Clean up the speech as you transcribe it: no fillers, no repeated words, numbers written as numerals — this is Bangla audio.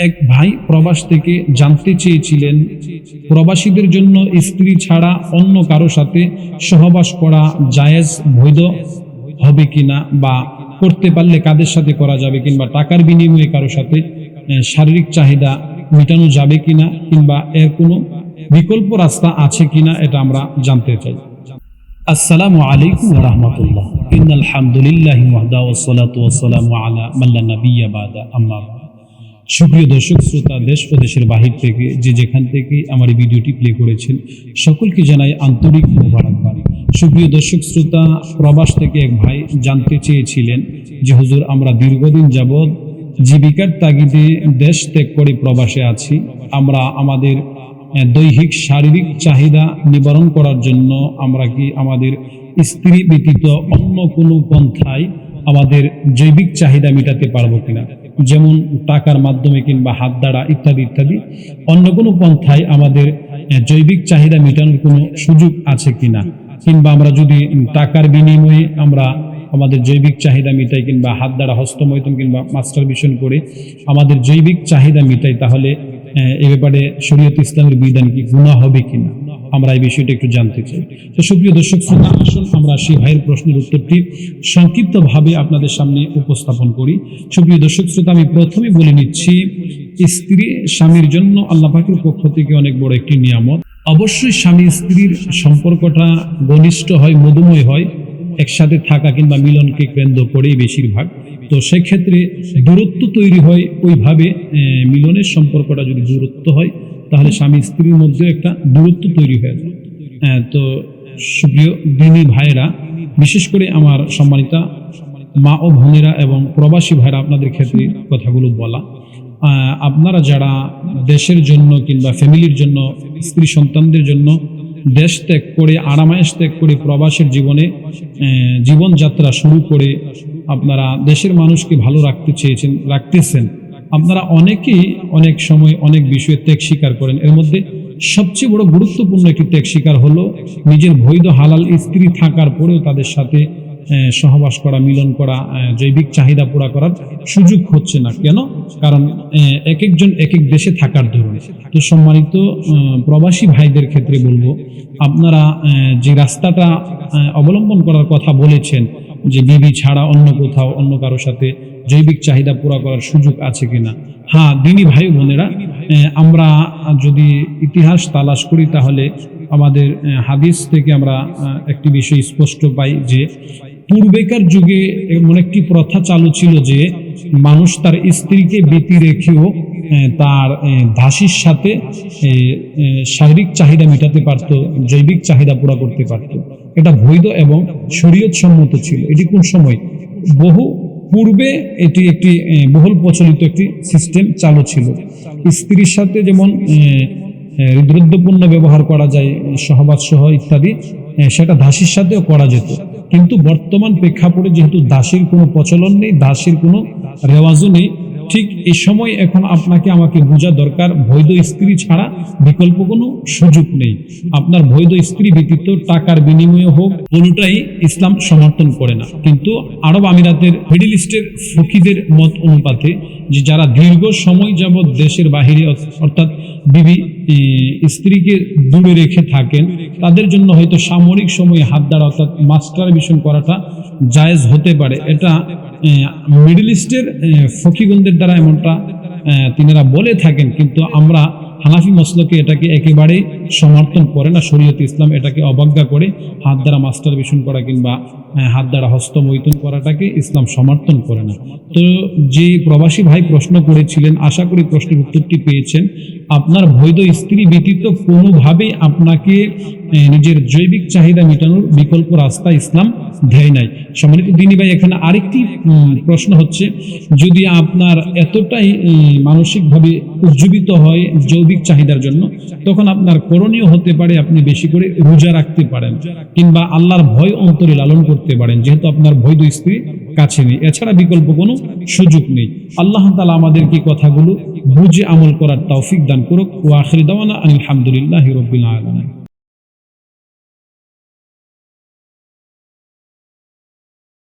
এক ভাই প্রবাস থেকে জানতে চেয়েছিলেন, প্রবাসীদের জন্য স্ত্রী ছাড়া অন্য কারো সাথে সহবাস করা জায়েজ বৈধ হবে কিনা, বা করতে পারলে কাদের সাথে করা যাবে, কিংবা টাকার বিনিময়ে কারো সাথে শারীরিক চাহিদা মেটানো যাবে কিনা, কিংবা এর কোনো বিকল্প রাস্তা আছে কিনা, এটা আমরা জানতে চাই। আসসালামু আলাইকুম ওয়া রাহমাতুল্লাহ। ইন্নাল হামদুলিল্লাহি ওয়াহদা ওয়াসসালাতু ওয়াসসালামু আলা মান লা নাবিয়্যা বাদা, আম্মা বাদ। সুপ্রিয় দর্শক শ্রোতা, দেশ ও দেশের বাহির থেকে যে যেখান থেকে আমার এই ভিডিওটি প্লে করেছেন, সকলকে জানাই আন্তরিক মোবারকবাদ। সুপ্রিয় দর্শক শ্রোতা, প্রবাস থেকে এক ভাই জানতে চেয়েছিলেন যে হুজুর, আমরা দীর্ঘদিন যাবৎ জীবিকার তাগিদে দেশ ত্যাগ করে প্রবাসে আছি। আমরা আমাদের দৈহিক শারীরিক চাহিদা নিবারণ করার জন্য আমরা কি আমাদের স্ত্রী ব্যতীত অন্য কোনো পন্থায় আমাদের জৈবিক চাহিদা মেটাতে পারবো কিনা, যেমন টাকার মাধ্যমে কিংবা হাত দ্বারা ইত্যাদি ইত্যাদি, অন্য কোনো পন্থায় আমাদের জৈবিক চাহিদা মেটানোর কোনো সুযোগ আছে কিনা, কিংবা আমরা যদি টাকার বিনিময়ে আমরা আমাদের জৈবিক চাহিদা মিটাই, কিংবা হাত দ্বারা হস্তমৈথুন কিংবা মাস্টারবেশন করে আমাদের জৈবিক চাহিদা মিটাই, তাহলে এ ব্যাপারে শরীয়ত ইসলামের বিধান কি গুনাহ হবে কিনা, আমরা এই বিষয়টা একটু জানতে চাই। তো সুপ্রিয় দর্শক শ্রোতা, আসুন আমরা সেই ভাইয়ের প্রশ্নের উত্তরটি সংক্ষিপ্তভাবে আপনাদের সামনে উপস্থাপন করি। সুপ্রিয় দর্শক শ্রোতা, আমি প্রথমে বলে নিচ্ছি, স্ত্রী স্বামীর জন্য আল্লাহ পাকের পক্ষ থেকে অনেক বড় একটি নিয়ামত। অবশ্যই স্বামী স্ত্রীর সম্পর্কটা ঘনিষ্ঠ হয়, মধুময় হয়, একসাথে থাকা কিংবা মিলনকে কেন্দ্র করেই বেশিরভাগ। তো সেক্ষেত্রে দূরত্ব তৈরি হয় ওইভাবে, মিলনের সম্পর্কটা যদি দূরত্ব হয় তাহলে স্বামী স্ত্রীর মধ্যে একটা দূরত্ব তৈরি হয়ে যায়। তো সুপ্রিয় দিনী ভাইয়েরা, বিশেষ করে আমার সম্মানিতা মা ও বোনেরা এবং প্রবাসী ভাইরা, আপনাদের ক্ষেত্রে কথাগুলো বলা, আপনারা যারা দেশের জন্য কিংবা ফ্যামিলির জন্য, স্ত্রী সন্তানদের জন্য দেশ ত্যাগ করে, আরামায়েশ ত্যাগ করে প্রবাসের জীবনে জীবনযাত্রা শুরু করে আপনারা দেশের মানুষকে ভালো রাখতে চেয়েছেন, রাখতেছেন, আপনারা অনেকেই অনেক সময় অনেক বিষয়ে ত্যাগ স্বীকার করেন। এর মধ্যে সবচেয়ে বড় গুরুত্বপূর্ণ একটি ত্যাগ স্বীকার হলো নিজের বৈধ হালাল স্ত্রী থাকার পরেও তাদের সাথে সহবাস করা, মিলন করা, জৈবিক চাহিদা পুরা করার সুযোগ হচ্ছে না। কেন? কারণ এক একজন এক এক দেশে থাকার ধরুন। তো সম্মানিত প্রবাসী ভাইদের ক্ষেত্রে বলবো, আপনারা যে রাস্তাটা অবলম্বন করার কথা বলেছেন, যে বিবি ছাড়া অন্য কোথাও অন্য কারো সাথে জৈবিক চাহিদা পুরা করার সুযোগ আছে কিনা। হ্যাঁ, দিনী ভাই বোনেরা, আমরা যদি ইতিহাস তালাশ করি তাহলে আমাদের হাদিস থেকে আমরা একটি বিষয় স্পষ্ট পাই যে পূর্বেকার যুগে এমন একটি প্রথা চালু ছিল যে মানুষ তার স্ত্রীকে ব্যতি রেখেও তার দাসীর সাথে শারীরিক চাহিদা মেটাতে পারত, জৈবিক চাহিদা পুরা করতে পারত। এটা বৈধ এবং শরীয়ত সম্মত ছিল। এটি কোন সময়? বহু পূর্বে এটি একটি বহুল প্রচলিত একটি সিস্টেম চালু ছিল। স্ত্রীর সাথে যেমন হৃদরোদ্যপূর্ণ ব্যবহার করা যায়, সহবাস সহ ইত্যাদি, সেটা দাসীর সাথেও করা যেত। কিন্তু বর্তমান প্রেক্ষাপটে যেহেতু দাসীর কোনো প্রচলন নেই, দাসীর কোনো রেওয়াজও নেই, ঠিক এই সময় এখন আপনাকে আমাকে বোঝা দরকার, বৈধ স্ত্রী ছাড়া বিকল্প কোনো সুযোগ নেই। আপনার বৈধ স্ত্রী ব্যতীত টাকার বিনিময়ে হোক, কোনোটাই ইসলাম সমর্থন করে না। কিন্তু আরব আমিরাতের মিডল ইস্টের ফকিদের মত অনুপাতে, যে যারা দীর্ঘ সময় যাবৎ দেশের বাহিরে অর্থাৎ বিবি স্ত্রীকে দূরে রেখে থাকেন, তাদের জন্য হয়তো সামরিক সময়ে হাত দ্বারা অর্থাৎ মাস্টারবেশন করাটা জায়েজ হতে পারে। এটা মিডল ইস্টের ফকিগণদের দ্বারা এমনটা তিনারা বলে থাকেন, কিন্তু আমরা হানাফি মসলকে এটাকে একেবারেই সমর্থন করে না। শরীয়ত ইসলাম এটাকে অবজ্ঞা করে। হাত দ্বারা মাস্টারবেশন করা কিংবা হাত দ্বারা হস্তমৈথুন করাটাকে ইসলাম সমর্থন করে না। তো যে প্রবাসী ভাই প্রশ্ন করেছিলেন, আশা করি প্রশ্নের উত্তরটি পেয়েছেন। আপনার বৈধ স্ত্রী ব্যতীত কোনোভাবেই আপনাকে নিজের জৈবিক চাহিদা মেটানোর বিকল্প রাস্তা ইসলাম দেয় নাই। সম্মানিত দিনী ভাই, এখানে আরেকটি প্রশ্ন হচ্ছে, যদি আপনার এতটাই মানসিকভাবে উজ্জীবিত হয় জৈবিক চাহিদার জন্য, তখন আপনার করণীয় হতে পারে আপনি বেশি করে রোজা রাখতে পারেন, কিংবা আল্লাহর ভয় অন্তরে লালন করতে পারেন, যেহেতু আপনার বৈধ স্ত্রী কাছে নেই। এছাড়া বিকল্প কোনো সুযোগ নেই। আল্লাহ তাআলা আমাদেরকে কথাগুলো বুঝে আমল করার তৌফিক দান করুক। ওয়া আখিরু দাওয়ানা আলহামদুলিল্লাহি রাব্বিল আলামিন।